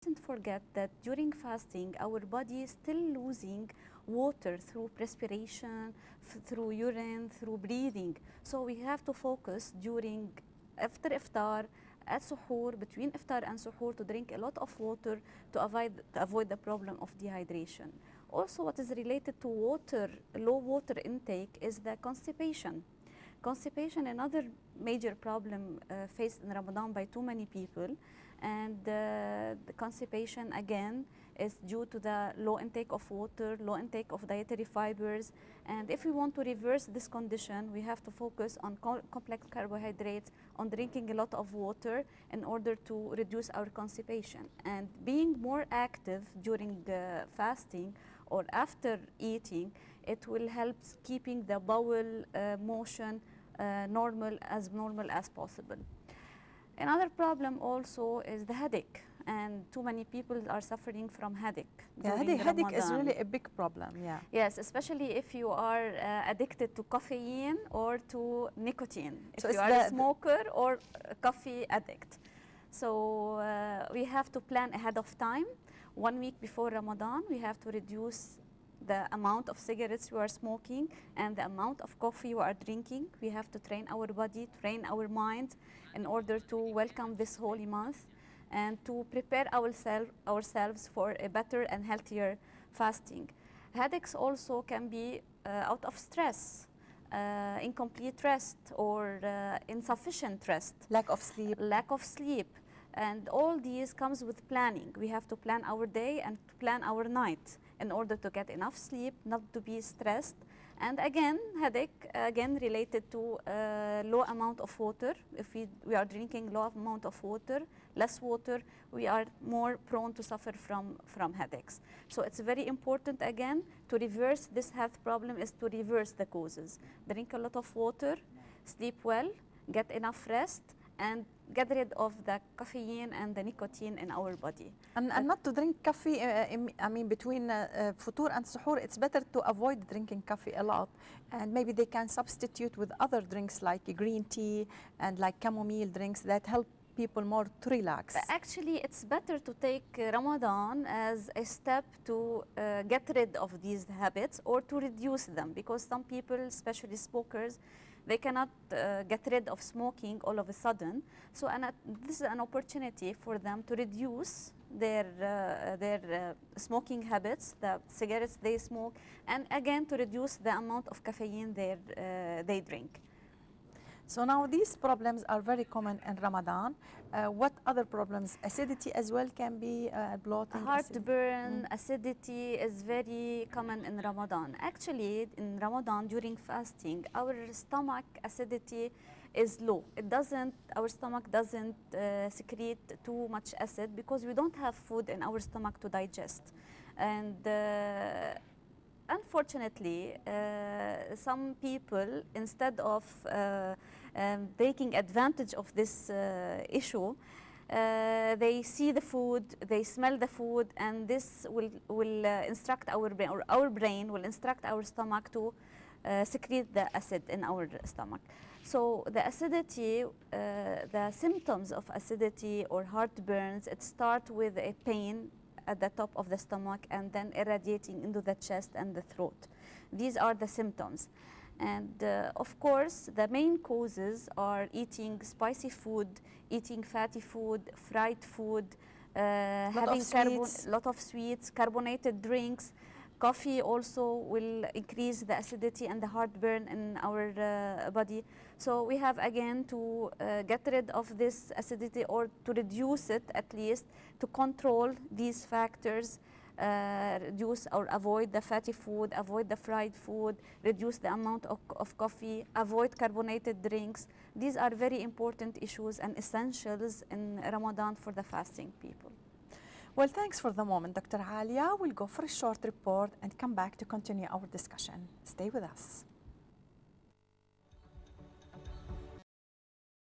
mustn't forget that during fasting, our body is still losing water through perspiration, through urine, through breathing. So we have to focus during after iftar, at suhoor, between iftar and suhoor, to drink a lot of water to avoid the problem of dehydration. Also, what is related to water, low water intake, is the constipation. Constipation, another major problem faced in Ramadan by too many people, and the constipation again is due to the low intake of water, low intake of dietary fibers. And if we want to reverse this condition, we have to focus on complex carbohydrates, on drinking a lot of water in order to reduce our constipation. And being more active during fasting or after eating, it will help keeping the bowel motion normal as possible. Another problem also is the headache, and too many people are suffering from headache. Yeah, headache is really a big problem. Yeah. Yes, especially if you are addicted to caffeine or to nicotine. If you are a smoker or a coffee addict. So we have to plan ahead of time. 1 week before Ramadan, we have to reduce the amount of cigarettes we are smoking and the amount of coffee we are drinking. We have to train our body, train our mind in order to welcome this holy month and to prepare ourselves for a better and healthier fasting. Headaches also can be out of stress, incomplete rest or insufficient rest. Lack of sleep. Lack of sleep. And all these comes with planning. We have to plan our day and to plan our night in order to get enough sleep, not to be stressed. And again, headache, again related to low amount of water. If we are drinking low amount of water, less water, we are more prone to suffer from headaches. So it's very important, again, to reverse this health problem is to reverse the causes. Drink a lot of water, sleep well, get enough rest, and get rid of the caffeine and the nicotine in our body. And not to drink coffee, I mean between futur and suhoor, it's better to avoid drinking coffee a lot. And maybe they can substitute with other drinks like green tea and like chamomile drinks that help people more to relax. Actually, it's better to take Ramadan as a step to get rid of these habits or to reduce them, because some people, especially smokers, they cannot get rid of smoking all of a sudden. So this is an opportunity for them to reduce their smoking habits, the cigarettes they smoke, and again to reduce the amount of caffeine they drink. So now these problems are very common in Ramadan. What other problems? Acidity as well can be bloating. Heartburn, acidity is very common in Ramadan. Actually, in Ramadan during fasting, our stomach acidity is low. Our stomach doesn't secrete too much acid because we don't have food in our stomach to digest. And unfortunately, some people, instead of taking advantage of this issue, they see the food, they smell the food, and this will instruct our brain, or our brain will instruct our stomach to secrete the acid in our stomach. So the acidity, the symptoms of acidity or heartburns, it starts with a pain at the top of the stomach and then irradiating into the chest and the throat. These are the symptoms. And of course, the main causes are eating spicy food, eating fatty food, fried food, having a lot of sweets, carbonated drinks. Coffee also will increase the acidity and the heartburn in our body. So we have again to get rid of this acidity, or to reduce it at least, to control these factors, reduce or avoid the fatty food, avoid the fried food, reduce the amount of coffee, avoid carbonated drinks. These are very important issues and essentials in Ramadan for the fasting people. Well, thanks for the moment, Dr. Alia. We'll go for a short report and come back to continue our discussion. Stay with us.